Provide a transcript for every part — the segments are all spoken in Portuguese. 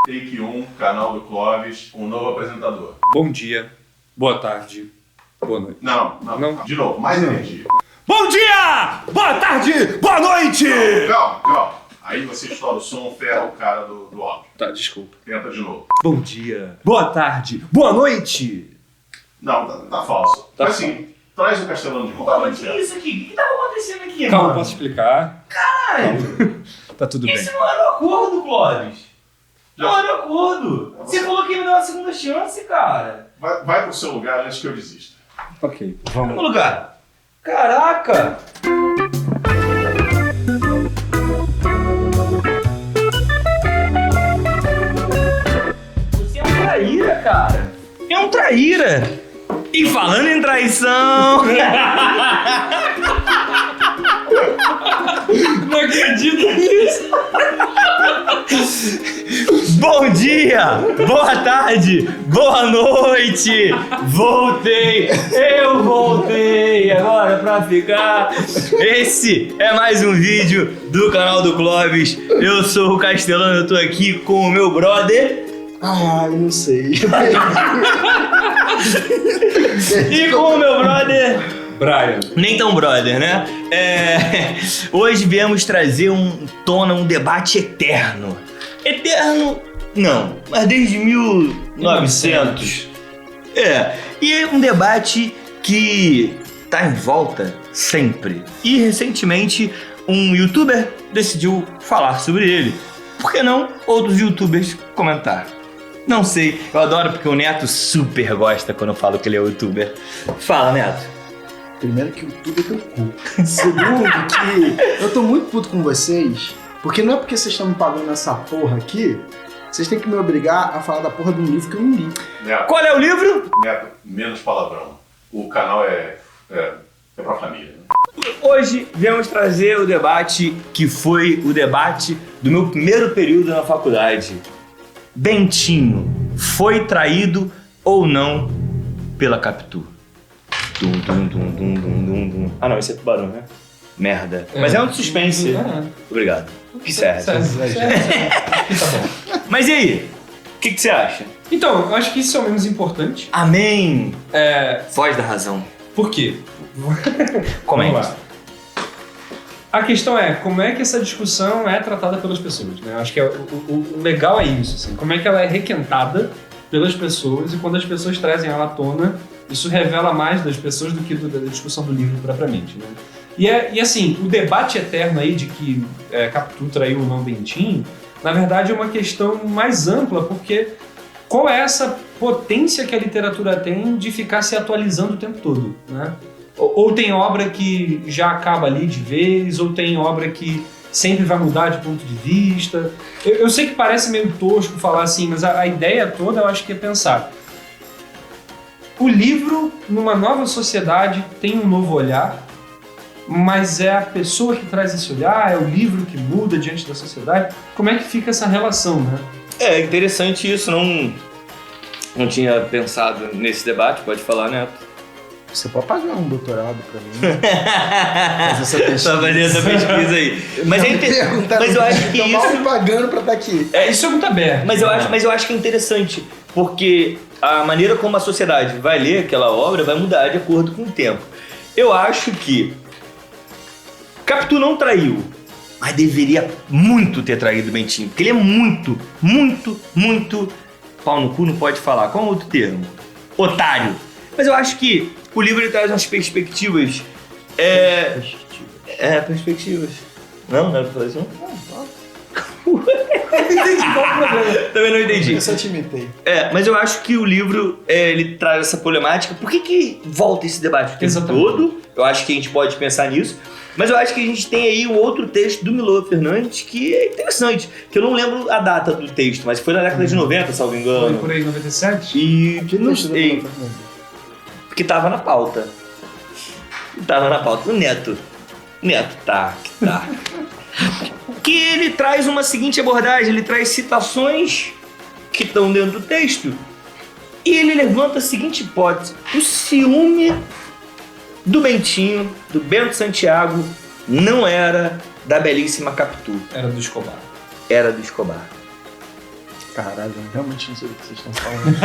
Take 1, canal do Clóvis, um novo apresentador. Bom dia, boa tarde, boa noite. Não. De novo, mais energia. Bom dia, boa tarde, boa noite! Calma. Aí você estoura o som, ferra o cara do áudio. Tá, desculpa. Tenta de novo. Bom dia, boa tarde, boa noite! Não, tá falso. Tá Mas assim, traz o Castelão de volta. Mano, que isso aqui? O que tá acontecendo aqui, Calma, mano? posso explicar? Caralho! Tá tudo bem. Esse não era o acordo, Clóvis. Não era o acordo. Você falou que ia me dar uma segunda chance, cara. Vai pro seu lugar antes que eu desista. Ok, No vamos. lugar. Caraca! Você é um traíra, cara. É um traíra. E falando em traição... Não acredito nisso! Bom dia, boa tarde, boa noite. Eu voltei agora pra ficar. Esse é mais um vídeo do canal do Clóvis. Eu sou o Castelão, eu tô aqui com o meu brother. Eu não sei. E com o meu brother... Brian. Nem tão brother, né? Hoje viemos trazer um debate eterno. Eterno, não, mas desde 1900. E é um debate que tá em volta sempre. E recentemente um youtuber decidiu falar sobre ele. Por que não outros youtubers comentar? Não sei, eu adoro porque o Neto super gosta quando eu falo que ele é youtuber. Fala, Neto. Primeiro que o tudo é teu cu. Segundo que eu tô muito puto com vocês, porque não é porque vocês estão me pagando essa porra aqui, vocês têm que me obrigar a falar da porra de um livro que eu não li. Neto, Qual é o livro? menos palavrão. O canal é pra família. Né? Hoje viemos trazer o debate que foi o debate do meu primeiro período na faculdade. Bentinho foi traído ou não pela Capitu? Ah não, esse é tubarão, né? Merda. Mas é um de suspense. Obrigado. Certo. Tá bom. Mas e aí? O que você acha? Então, eu acho que isso é o menos importante. Amém. Voz da razão. Por quê? Comente. Vamos lá. A questão é, como é que essa discussão é tratada pelas pessoas, né? Eu acho que o legal é isso, assim. Como é que ela é requentada pelas pessoas e quando as pessoas trazem ela à tona, isso revela mais das pessoas do que da discussão do livro propriamente, né? E assim, o debate eterno aí de que Capitu traiu ou não Bentinho, na verdade é uma questão mais ampla, porque qual é essa potência que a literatura tem de ficar se atualizando o tempo todo, né? Ou tem obra que já acaba ali de vez, ou tem obra que sempre vai mudar de ponto de vista. Eu sei que parece meio tosco falar assim, mas a ideia toda eu acho que é pensar. O livro, numa nova sociedade, tem um novo olhar, mas é a pessoa que traz esse olhar, é o livro que muda diante da sociedade. Como é que fica essa relação, né? É interessante isso, não tinha pensado nesse debate, pode falar, Neto. Você pode pagar um doutorado pra mim? Fazer essa pesquisa. Só fazer essa pesquisa aí. Mas eu acho que tô mal isso... me pagando pra estar aqui. Isso é muito aberto. Mas eu acho que é interessante, porque a maneira como a sociedade vai ler aquela obra vai mudar de acordo com o tempo. Eu acho que Capitu não traiu, mas deveria muito ter traído o Bentinho, porque ele é muito pau no cu, não pode falar. Qual é o outro termo? Otário. Mas eu acho que o livro ele traz umas perspectivas. Perspectivas. Não era pra falar isso? Não entendi qual o problema. Também não entendi. Eu só te imitei. Mas eu acho que o livro ele traz essa problemática. Por que volta esse debate o tempo todo? Eu acho que a gente pode pensar nisso. Mas eu acho que a gente tem aí um outro texto do Milor Fernandes que é interessante. Que eu não lembro a data do texto, mas foi na década de 90, salvo engano. Foi por aí, 97? E não sei. Porque tava na pauta. O Neto tá. Que ele traz uma seguinte abordagem, ele traz citações que estão dentro do texto e ele levanta a seguinte hipótese: o ciúme do Bentinho, do Bento Santiago, não era da belíssima Capitu. Era do Escobar. Era do Escobar. Caralho, eu realmente não sei do que vocês estão falando.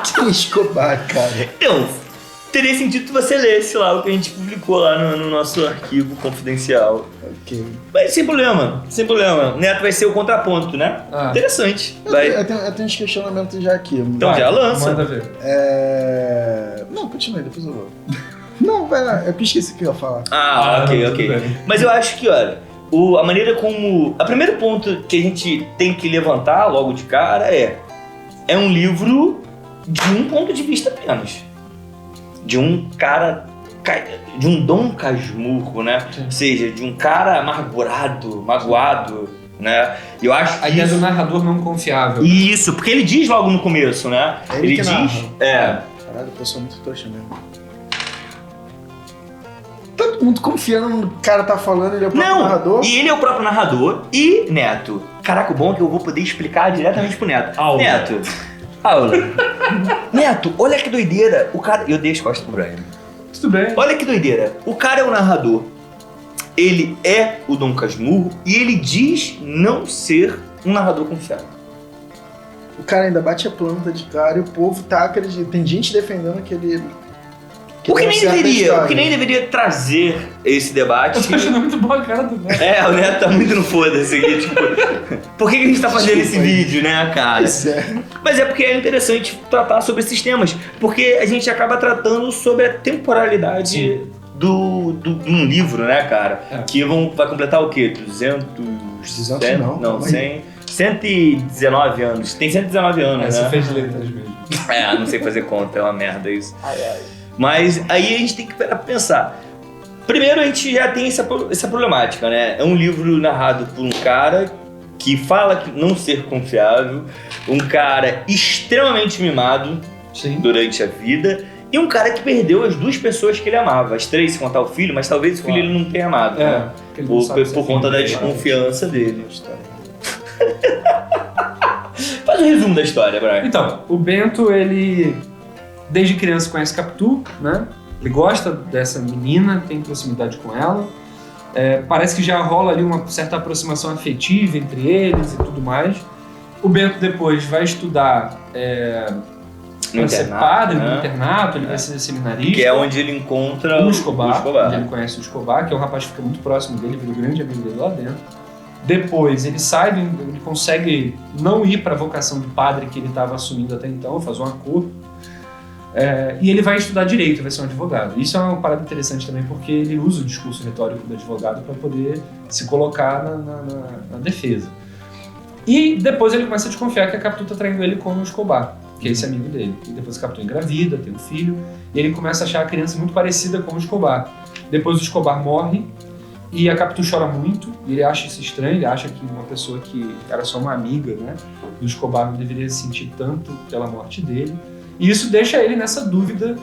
Quem é Escobar, cara? Então, teria sentido que você lesse lá o que a gente publicou lá no nosso arquivo confidencial. Ok. Mas sem problema, sem problema. Neto vai ser o contraponto, né? Ah. Interessante. Eu Vai. tenho uns questionamentos já aqui. Então Vai, já lança. Manda ver. Não, continue, depois eu vou. Não, vai lá, eu esqueci o que eu ia falar. Ok. tudo bem. Mas eu acho que, olha, a maneira como... O primeiro ponto que a gente tem que levantar logo de cara é um livro de um ponto de vista apenas. De um cara... De um Dom Casmurro, né? Sim. Ou seja, de um cara amargurado, magoado, né? Eu acho que A ideia do narrador não confiável. Isso, porque ele diz logo no começo, né? É ele que diz... narra. Caralho, eu sou muito trouxa mesmo. Todo mundo confiando no cara tá falando, ele é o próprio narrador. E ele é o próprio narrador. E, Neto, caraca, o bom é que eu vou poder explicar diretamente pro Neto. Aula. Aula. Neto, olha que doideira. O cara... Eu dei as costas pro Brian. Tudo bem. Olha que doideira. O cara é o narrador. Ele é o Dom Casmurro e ele diz não ser um narrador confiável. O cara ainda bate a planta de cara e o povo tá acreditando. Tem gente defendendo que ele... O que nem acerta a deveria. história. O que nem deveria trazer esse debate. Eu tô achando muito boa a cara do Neto. O Neto tá muito no foda-se aqui, tipo... Por que a gente tá fazendo esse vídeo, né, cara? Pois é. Mas é porque é interessante tratar sobre esses temas, porque a gente acaba tratando sobre a temporalidade Sim. de um livro, né, cara? É. Que vai completar o quê? 200 não, Não, calma 100... 119 anos. Tem 119 anos, Você né? fez letras mesmo. Não sei fazer conta, é uma merda isso. Mas aí a gente tem que pensar. Primeiro, a gente já tem essa problemática, né? É um livro narrado por um cara que fala que não ser confiável, um cara extremamente mimado Sim. durante a vida e um cara que perdeu as duas pessoas que ele amava. As três, se contar o filho, mas talvez o filho ele não tenha amado, né? porque ele não sabe se Por é conta filho da dele. desconfiança dele. Faz um resumo da história, Brian. Então, o Bento, ele desde criança conhece Capitu, né? Ele gosta dessa menina, tem proximidade com ela. Parece que já rola ali uma certa aproximação afetiva entre eles e tudo mais. O Bento depois vai estudar para ser padre no internato, ele vai ser seminarista. Que é onde ele encontra o Escobar. Onde ele conhece o Escobar, que é um rapaz que fica muito próximo dele, vira um grande amigo dele lá dentro. Depois ele sai, ele consegue não ir para a vocação de padre que ele estava assumindo até então, faz um acordo. E ele vai estudar direito, vai ser um advogado. Isso é uma parada interessante também, porque ele usa o discurso retórico do advogado para poder se colocar na defesa. E depois ele começa a desconfiar que a Capitu está traindo ele com o Escobar, que é esse amigo dele. E depois a Capitu engravida, tem um filho, e ele começa a achar a criança muito parecida com o Escobar. Depois o Escobar morre, e a Capitu chora muito, e ele acha isso estranho, ele acha que uma pessoa que era só uma amiga, né, do Escobar não deveria sentir tanto pela morte dele. E isso deixa ele nessa dúvida,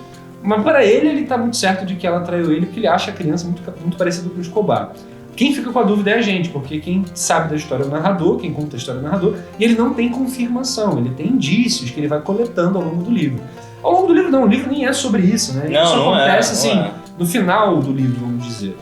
mas para ele tá muito certo de que ela traiu ele, porque ele acha a criança muito parecida com o Escobar. Quem fica com a dúvida é a gente, porque quem sabe da história é o narrador, quem conta a história é o narrador, e ele não tem confirmação, ele tem indícios que ele vai coletando ao longo do livro. Ao longo do livro não, o livro nem é sobre isso, né? Isso acontece no final do livro, vamos dizer.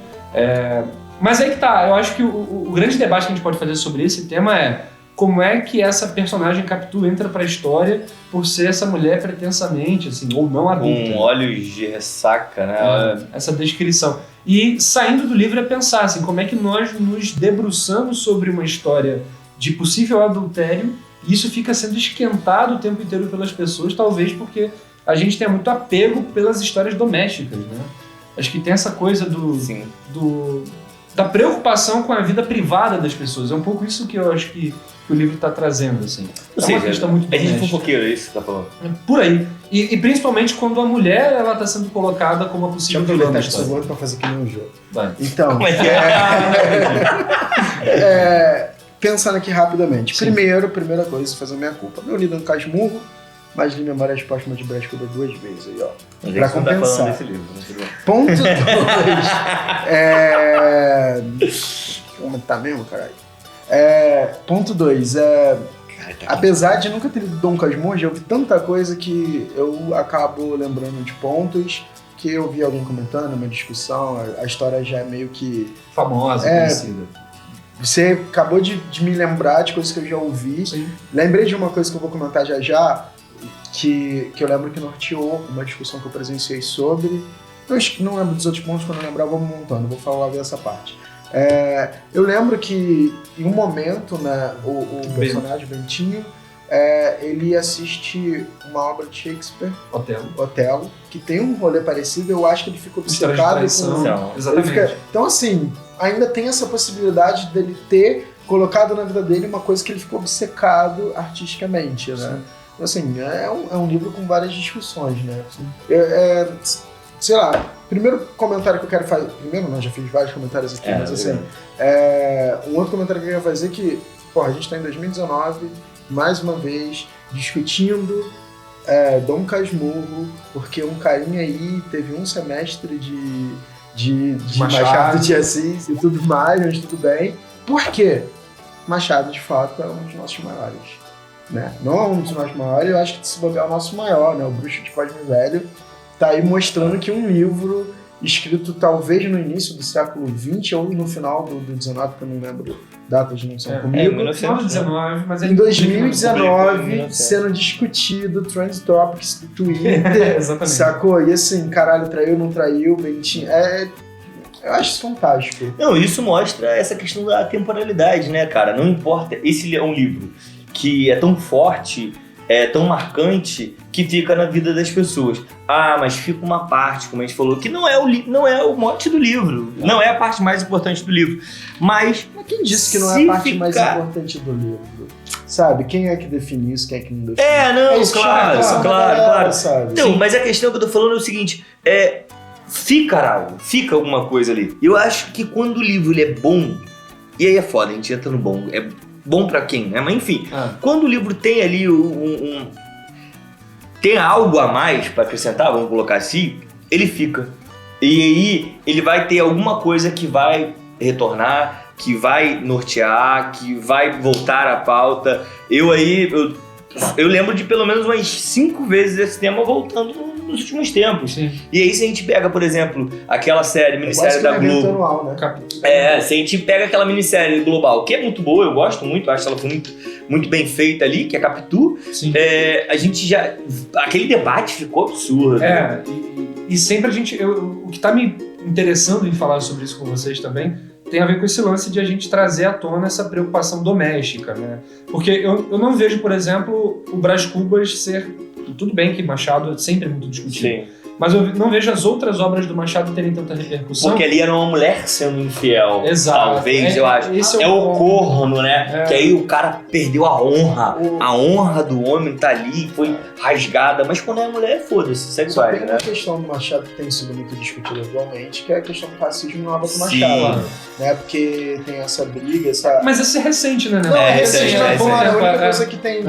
Mas aí que tá, eu acho que o grande debate que a gente pode fazer sobre esse tema é como é que essa personagem Capitu entra pra história por ser essa mulher pretensamente, assim, ou não adulta. Com olhos de ressaca, né? Essa descrição. E saindo do livro é pensar, assim, como é que nós nos debruçamos sobre uma história de possível adultério e isso fica sendo esquentado o tempo inteiro pelas pessoas, talvez porque a gente tenha muito apego pelas histórias domésticas, né? Acho que tem essa coisa da preocupação com a vida privada das pessoas. É um pouco isso que eu acho que o livro está trazendo, assim. Ou seja, uma questão muito a gente doméstica. fofoqueiro, é isso que você tá falando. Por aí. E principalmente quando a mulher ela está sendo colocada como a Deixa eu possível vilã da aproveitar que sou história. outro pra fazer que nem um jogo. Vai. Então, Como é que pensando aqui rapidamente. Sim. Primeira coisa, fazer a minha culpa. Eu li Dom Casmurro, mas li Memórias Póstumas de Brás Cubas 2 vezes aí, ó. A Pra gente não tá compensar. falando desse livro, né? Tudo bem. Ponto 2. Como tá mesmo, caralho? Ponto 2. Apesar de nunca ter lido Dom Casmurro, já ouvi tanta coisa que eu acabo lembrando de pontos que eu vi alguém comentando, uma discussão, a história já é meio que Famosa, conhecida. Você acabou de me lembrar de coisas que eu já ouvi. Sim. Lembrei de uma coisa que eu vou comentar já, que eu lembro que norteou uma discussão que eu presenciei sobre. Eu não lembro dos outros pontos, quando eu lembrar eu vou montando, vou falar logo dessa parte. Eu lembro que em um momento, né, o personagem Bentinho, ele assiste uma obra de Shakespeare, Otelo, que tem um rolê parecido. Eu acho que ele fica obcecado com... Exatamente. Então, assim, ainda tem essa possibilidade dele ter colocado na vida dele uma coisa que ele ficou obcecado artisticamente, né? Então, assim, é um livro com várias discussões, né? Sei lá, primeiro comentário que eu quero fazer... Primeiro não, já fiz vários comentários aqui, mas assim... um outro comentário que eu queria fazer é que, porra, a gente tá em 2019... mais uma vez, discutindo Dom Casmurro, porque um carinha aí teve um semestre de Machado de Assis e tudo mais, mas tudo bem. Por quê? Machado, de fato, é um dos nossos maiores. Né? Não é um dos nossos maiores, eu acho que se bobear é o nosso maior, né? O Bruxo de Cosme Velho tá aí mostrando que um livro escrito talvez no início do século XX ou no final do XIX, que eu não lembro datas, não são comigo. 1919, mas em 2019, sendo discutido, Trend Topics do Twitter, exatamente. Sacou? E assim, caralho, traiu, não traiu, Bentinho, eu acho isso fantástico. Não, isso mostra essa questão da temporalidade, né, cara? Não importa, esse é um livro que é tão forte, é tão marcante, que fica na vida das pessoas. Ah, mas fica uma parte, como a gente falou, que não é o mote do livro, não é a parte mais importante do livro. Mas quem disse que não é a parte mais importante do livro? Sabe? Quem é que define isso, quem é que não define? Claro. Sabe? Então, mas a questão que eu tô falando é o seguinte, fica alguma coisa ali. Eu acho que quando o livro ele é bom, e aí é foda, a gente entra no bom, é bom pra quem, né? Mas enfim, quando o livro tem ali tem algo a mais pra acrescentar, vamos colocar assim, ele fica. E aí ele vai ter alguma coisa que vai retornar, que vai nortear, que vai voltar à pauta. Eu lembro de pelo menos umas 5 vezes esse tema voltando nos últimos tempos. Sim. E aí se a gente pega, por exemplo, aquela minissérie da Globo. Anual, né? Se a gente pega aquela minissérie global, que é muito boa, eu gosto muito, acho que ela foi muito, muito bem feita ali, que é Capitu. Sim. A gente já... Aquele debate ficou absurdo. E sempre o que tá me interessando em falar sobre isso com vocês também tem a ver com esse lance de a gente trazer à tona essa preocupação doméstica, né? Porque eu não vejo, por exemplo, o Brás Cubas ser... Tudo bem que Machado é sempre muito discutido. Sim. Mas eu não vejo as outras obras do Machado terem tanta repercussão. Porque ali era uma mulher sendo infiel. Exato. Talvez, eu acho. É o corno, né? Que aí o cara perdeu a honra. A honra do homem tá ali, foi rasgada. Mas quando é a mulher, foda-se, segue Só vai, tem né? uma questão do Machado que tem sido muito discutida atualmente, que é a questão do racismo na obra do Machado. Né? Porque tem essa briga, essa... Mas isso é recente, né? Não, é recente, é a única coisa que tem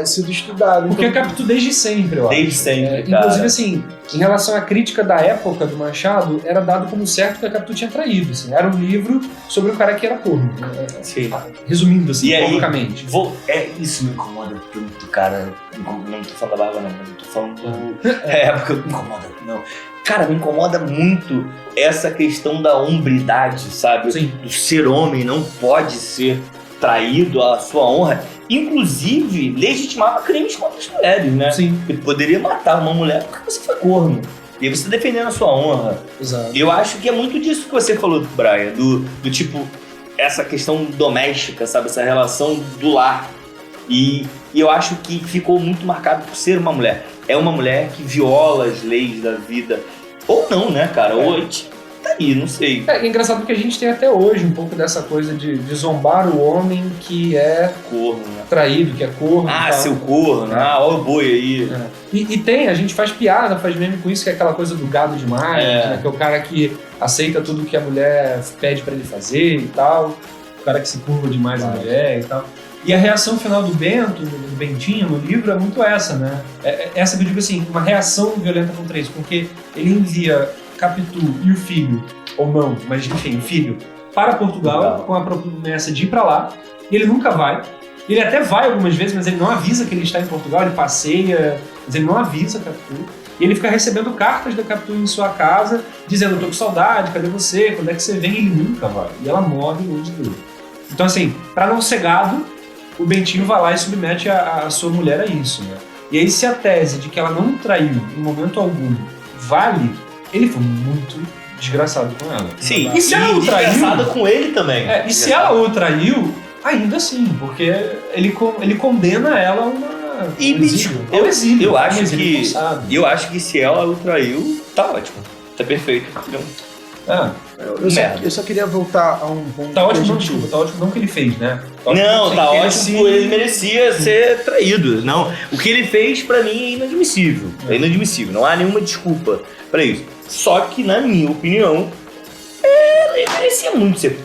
sido estudada. Porque é Capitu desde sempre, eu acho. Desde sempre, inclusive, assim, em relação à crítica da época do Machado, era dado como certo que a Capitu tinha traído. Assim. Era um livro sobre um cara que era corno. Resumindo, assim, publicamente. Isso me incomoda tanto, cara. Não tô falando da barba, não. Mas eu tô falando porque me incomoda, não. Cara, me incomoda muito essa questão da hombridade, sabe? Sim. Do ser homem não pode ser traído, a sua honra. Inclusive, legitimava crimes contra as mulheres, né? Sim. Porque poderia matar uma mulher porque você foi corno. E aí você tá defendendo a sua honra. Exato. Eu acho que é muito disso que você falou, Brian, do tipo, essa questão doméstica, sabe? Essa relação do lar. E eu acho que ficou muito marcado por ser uma mulher. É uma mulher que viola as leis da vida. Ou não, né, cara? Ou tá aí, não sei. É engraçado porque a gente tem até hoje um pouco dessa coisa de zombar o homem que é corno, né? Traído, que é corno. Seu corno, ó o boi aí. E a gente faz piada, faz meme com isso, que é aquela coisa do gado demais, né? Que é o cara que aceita tudo que a mulher pede pra ele fazer e tal, o cara que se curva demais a mulher e tal. E a reação final do Bento, do Bentinho, no livro, é muito essa, né? Essa que eu digo assim, uma reação violenta contra isso, porque ele envia Capitu e o filho, ou não, mas enfim, o filho, para Portugal com a promessa de ir pra lá, e ele nunca vai. Ele até vai algumas vezes, mas ele não avisa que ele está em Portugal, ele passeia, mas ele não avisa Capitu. E ele fica recebendo cartas da Capitu em sua casa, dizendo, tô com saudade, cadê você? Quando é que você vem? Ele nunca vai. E ela morre longe dele. Então, assim, pra não ser gado, o Bentinho vai lá e submete a sua mulher a isso, né? E aí, se a tese de que ela não traiu em momento algum vale, ele foi muito desgraçado com ela. Sim, E se ela o traiu... desgraçada com ele também. E se ela o traiu, ainda assim, porque ele condena ela a uma... E, bicho, eu acho que se ela o traiu, tá ótimo. Tá perfeito. Eu só queria voltar a um ponto. Tá ótimo, desculpa, tá ótimo não que ele fez, né? Tá ótimo, ele merecia ser traído. Não, o que ele fez pra mim é inadmissível. É inadmissível, não há nenhuma desculpa pra isso. Só que, na minha opinião, ele merecia muito ser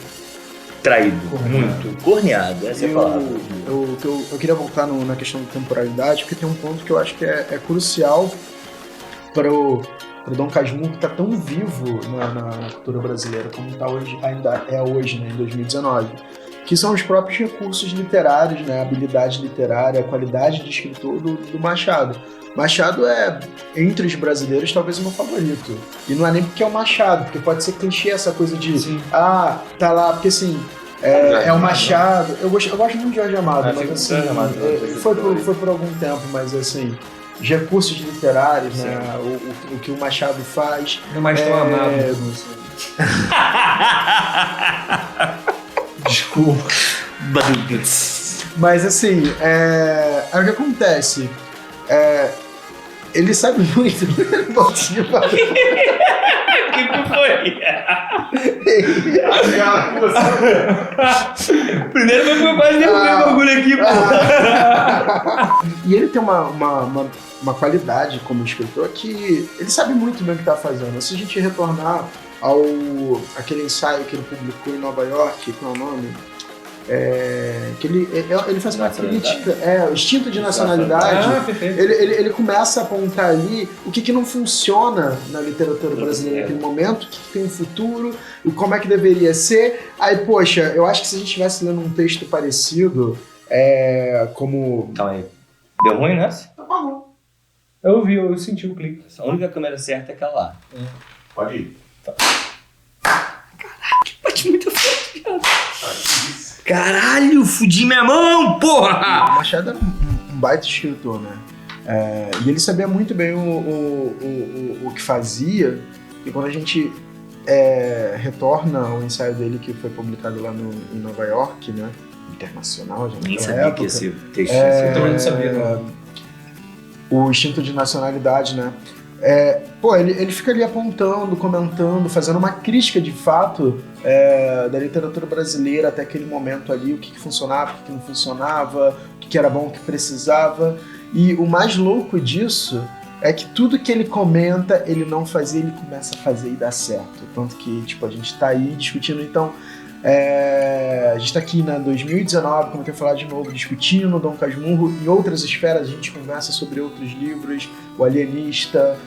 traído. Muito. Corneado, essa é a palavra. Eu queria voltar na questão da temporalidade, porque tem um ponto que eu acho que é crucial para o Dom Casmurro, que está tão vivo na cultura brasileira como tá hoje, ainda é hoje, né, em 2019, que são os próprios recursos literários, né, a habilidade literária, a qualidade de escritor do Machado. Machado é, entre os brasileiros, talvez o meu favorito. E não é nem porque é o Machado, porque pode ser clichê essa coisa de tá lá, porque assim, é o Machado. Eu gosto muito de Jorge Amado, mas assim, foi por algum tempo, mas assim, os recursos literários, né, o que o Machado faz. Não é mais tão amado. Desculpa. Mas assim, o que acontece? Ele sabe muito. Voltinho para... O que foi? Primeiro foi que eu quase derrubei o bagulho aqui, pô. E ele tem uma qualidade como escritor que ele sabe muito bem o que está fazendo. Se a gente retornar aquele ensaio que ele publicou em Nova York, qual é o nome? Que ele faz uma crítica, o instinto de nacionalidade. Ele começa a apontar ali o que não funciona na literatura brasileira naquele momento, o que tem um futuro, como é que deveria ser. Aí, poxa, eu acho que se a gente estivesse lendo um texto parecido, como... Calma aí. Deu ruim nessa? Tá bom. Eu senti o clique. A única câmera certa é aquela lá. Pode ir. Caraca, bate muito forte, cara. Caralho, fudi minha mão, porra! O Machado era um baita escritor, né? E ele sabia muito bem o que fazia. E quando a gente retorna ao ensaio dele, que foi publicado lá em Nova York, né? Internacional, já nem naquela sabia época, que esse texto Eu também não sabia, não. O instinto de nacionalidade, né? Ele fica ali apontando, comentando, fazendo uma crítica de fato da literatura brasileira até aquele momento ali, o que funcionava, o que não funcionava, o que era bom, o que precisava. E o mais louco disso é que tudo que ele comenta, ele não fazia, ele começa a fazer e dá certo. Tanto que, tipo, a gente tá aí discutindo, então... a gente tá aqui na 2019, como eu quero falar de novo, discutindo Dom Casmurro. Em outras esferas a gente conversa sobre outros livros, o Alienista,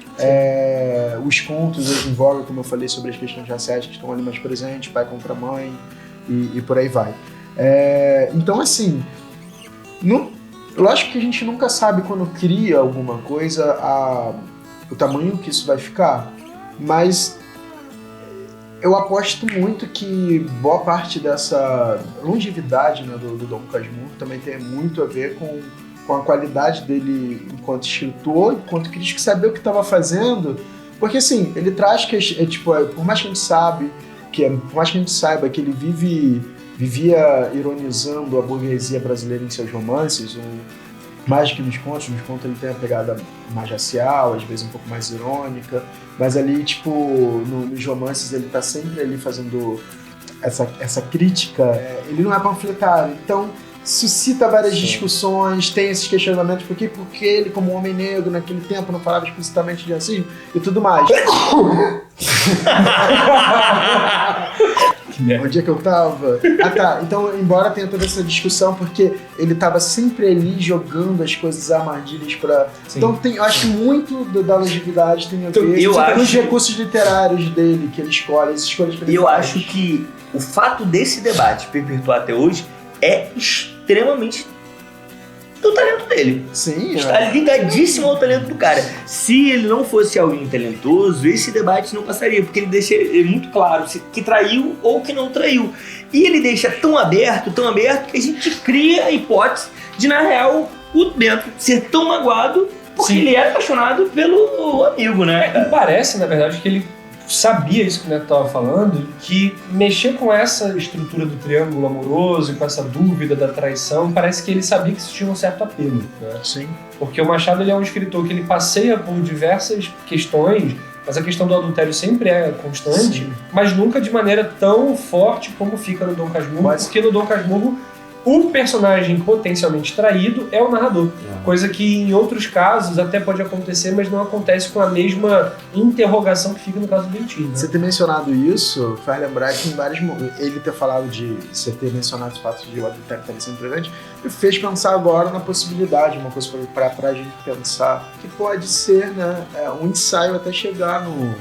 os contos hoje em voga, como eu falei, sobre as questões raciais que estão ali mais presentes, pai contra mãe e por aí vai. Então assim, lógico que a gente nunca sabe quando cria alguma coisa o tamanho que isso vai ficar, mas eu aposto muito que boa parte dessa longevidade, né, do Dom Casmurro também tem muito a ver com a qualidade dele enquanto escritor, enquanto crítico, saber o que estava fazendo, porque assim, ele traz que por mais que a gente saiba que ele vivia ironizando a burguesia brasileira em seus romances, mais que nos contos ele tem a pegada mais racial, às vezes um pouco mais irônica, mas ali, nos romances ele tá sempre ali fazendo essa crítica, ele não é panfletário, então suscita várias discussões, tem esses questionamentos, porque ele, como homem negro, naquele tempo não falava explicitamente de racismo e tudo mais. Onde é que eu tava? Então, embora tenha toda essa discussão, porque ele tava sempre ali jogando as coisas, armadilhas pra... Sim. Então, eu acho que muito da longevidade tem a ver com os recursos literários dele, que ele escolhe, as escolhas que ele faz. Eu acho que o fato desse debate perpetuar até hoje é extremamente do talento dele. Sim, Está ligadíssimo ao talento do cara. Se ele não fosse alguém talentoso, esse debate não passaria, porque ele deixa muito claro que traiu ou que não traiu. E ele deixa tão aberto, que a gente cria a hipótese de, na real, o Bento ser tão magoado porque Sim. ele é apaixonado pelo amigo, né? E parece, na verdade, que ele sabia isso que o Neto estava falando, que mexer com essa estrutura do triângulo amoroso e com essa dúvida da traição, parece que ele sabia que isso tinha um certo apelo, né? Sim. Porque o Machado ele é um escritor que ele passeia por diversas questões, mas a questão do adultério sempre é constante, Sim. mas nunca de maneira tão forte como fica no Dom Casmurro, Mas- porque no Dom Casmurro o personagem potencialmente traído é o narrador. Coisa que em outros casos até pode acontecer, mas não acontece com a mesma interrogação que fica no caso do Bentinho. Né? Você ter mencionado isso faz lembrar que em vários momentos, ele ter falado de você ter mencionado o fato de o adultério estar sendo presente, me fez pensar agora na possibilidade, uma coisa pra gente pensar, que pode ser, né, um ensaio até chegar no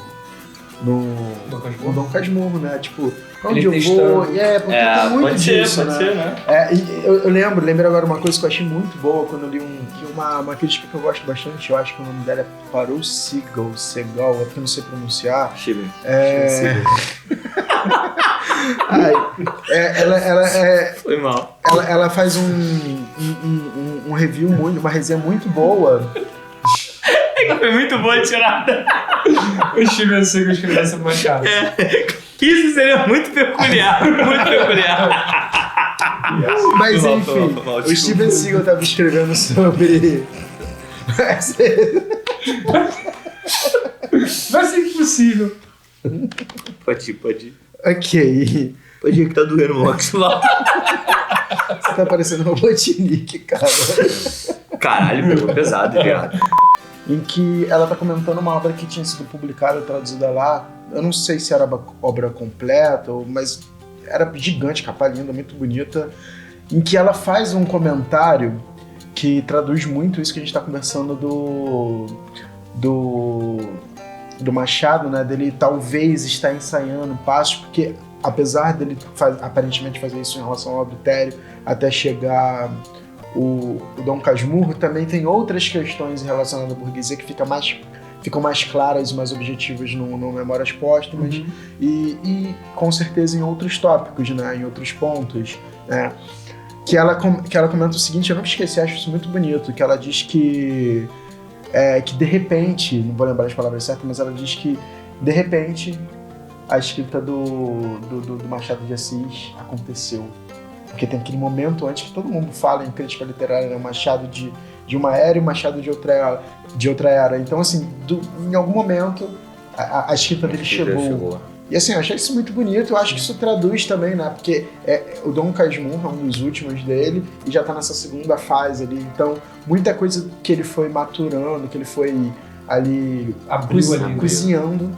Dom Casmurro, né? Tipo, onde Ele eu testando. vou. Porque tem muito pode ser, disso, pode né? ser, né? E eu lembro agora uma coisa que eu achei muito boa quando eu li uma crítica que eu gosto bastante, eu acho que o nome dela é Parou Segal, é porque eu não sei pronunciar. Steven. Foi mal. Ela faz um review uma resenha muito boa. Foi muito boa a tirada. O Steven Seagal escreveu essa Machado. Isso seria muito peculiar. Muito peculiar. Mas Foi mal, enfim, foi mal, o desculpa. Steven Seagal estava escrevendo sobre. Vai ser impossível. Pode ir. Ok. Pode ir que tá doendo o maxilar. Você tá parecendo um Robotnik, cara. Caralho, pegou pesado, viado. Em que ela tá comentando uma obra que tinha sido publicada, traduzida lá. Eu não sei se era obra completa, mas era gigante, capa linda, muito bonita. Em que ela faz um comentário que traduz muito isso que a gente tá conversando do Machado, né? Dele talvez estar ensaiando passos, porque apesar dele aparentemente fazer isso em relação ao adultério, até chegar o Dom Casmurro, também tem outras questões relacionadas à burguesia que ficam mais claras e mais objetivas no Memórias Póstumas e com certeza em outros tópicos, né? Em outros pontos, né? Que ela comenta o seguinte, eu não esqueci, acho isso muito bonito, que ela diz que de repente, não vou lembrar as palavras certas, mas ela diz que de repente a escrita do Machado de Assis aconteceu. Porque tem aquele momento antes que todo mundo fala em crítica literária, né? Machado de uma era e Machado de outra era. Então, assim, em algum momento a escrita dele chegou. E assim, eu achei isso muito bonito, eu acho que isso traduz também, né? Porque o Dom Casmurro é um dos últimos dele e já tá nessa segunda fase ali. Então, muita coisa que ele foi maturando, que ele foi ali cozinhando.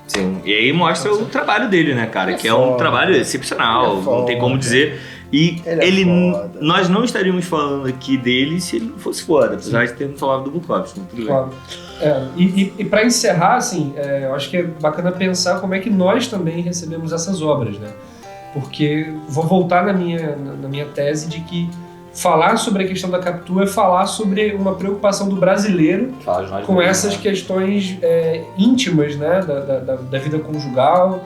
Sim, e aí mostra o trabalho dele, né, cara? Que é um trabalho excepcional, não tem como dizer. E nós não estaríamos falando aqui dele se ele não fosse foda, apesar de termos falado do Bukowski, tudo Claro. E para encerrar, assim, eu acho que é bacana pensar como é que nós também recebemos essas obras, né? Porque vou voltar na minha tese de que falar sobre a questão da Capitu é falar sobre uma preocupação do brasileiro com essas questões íntimas, né? Da vida conjugal,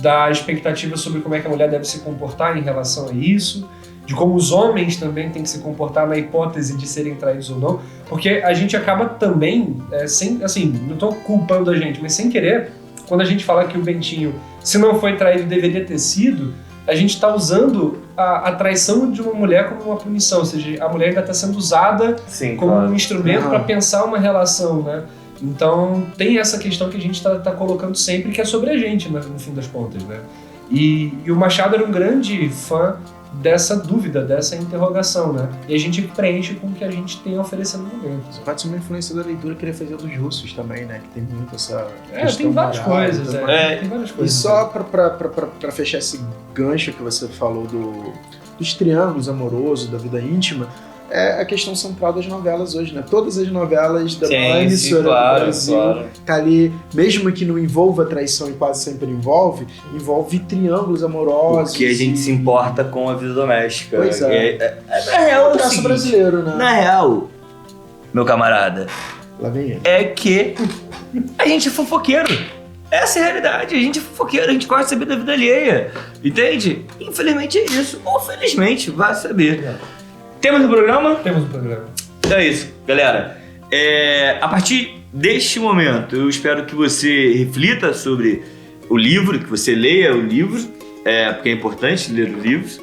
da expectativa sobre como é que a mulher deve se comportar em relação a isso, de como os homens também têm que se comportar na hipótese de serem traídos ou não, porque a gente acaba também, não estou culpando a gente, mas sem querer, quando a gente fala que o Bentinho, se não foi traído, deveria ter sido, a gente está usando a traição de uma mulher como uma punição, ou seja, a mulher ainda está sendo usada como um instrumento para pensar uma relação, né? Então tem essa questão que a gente está colocando sempre, que é sobre a gente, né, no fim das contas, né? E o Machado era um grande fã dessa dúvida, dessa interrogação, né? E a gente preenche com o que a gente tem a oferecer no momento. Isso pode ser uma influência da leitura que ele fazia dos russos também, né? Que tem muito essa Tem várias coisas, também. tem várias E coisas. só pra fechar esse gancho que você falou dos triângulos amorosos, da vida íntima, é a questão central das novelas hoje, né? Todas as novelas da maior Sim, emissora claro, do Brasil claro. tá ali, mesmo que não envolva traição e quase sempre envolve triângulos amorosos. Porque a gente se importa com a vida doméstica. Pois é. Na real, É é o o traço seguinte, brasileiro, né? na real, meu camarada, Lá vem ele. é que a gente é fofoqueiro. Essa é a realidade, a gente é fofoqueiro, a gente gosta de saber da vida alheia, entende? Infelizmente é isso, ou felizmente, vai saber. Temos um programa? Temos um programa. É isso, galera. A partir deste momento, eu espero que você reflita sobre o livro, que você leia o livro, porque é importante ler os livros,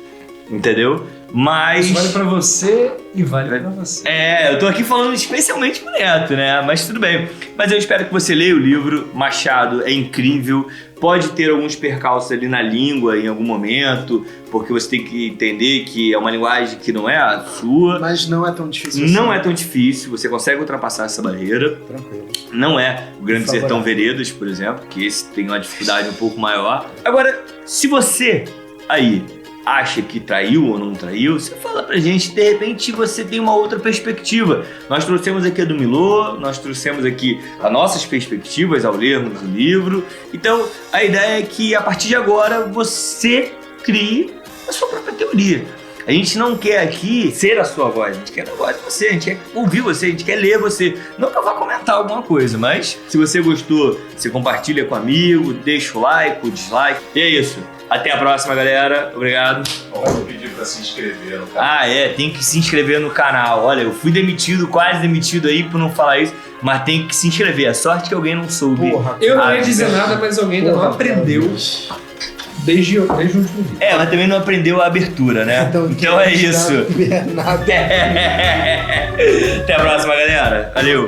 entendeu? Mas... Isso vale pra você e vale pra você. eu tô aqui falando especialmente pro Neto, né? Mas tudo bem. Mas eu espero que você leia o livro. Machado é incrível. Pode ter alguns percalços ali na língua em algum momento, porque você tem que entender que é uma linguagem que não é a sua. Mas não é tão difícil Não assim. é tão difícil, você consegue ultrapassar essa barreira. Tranquilo. Não é o Grande Por favor. Sertão Veredas, por exemplo, que esse tem uma dificuldade um pouco maior. Agora, se você aí acha que traiu ou não traiu, você fala pra gente, de repente você tem uma outra perspectiva. Nós trouxemos aqui a do Milô, nós trouxemos aqui as nossas perspectivas ao lermos o livro. Então, a ideia é que a partir de agora você crie a sua própria teoria. A gente não quer aqui ser a sua voz, a gente quer a voz de você, a gente quer ouvir você, a gente quer ler você. Não que eu vá comentar alguma coisa, mas se você gostou, você compartilha com amigo, deixa o like, o dislike. E é isso. Até a próxima, galera. Obrigado. Vou pedir pra se inscrever no canal. Tem que se inscrever no canal. Olha, eu fui demitido, quase demitido aí por não falar isso, mas tem que se inscrever. A sorte que alguém não soube. Porra, Eu não Ah, ia dizer nada, mas alguém ainda não porra, aprendeu Deus. desde o último vídeo. Mas também não aprendeu a abertura, né? Então é isso. Nada. Até a próxima, galera. Valeu.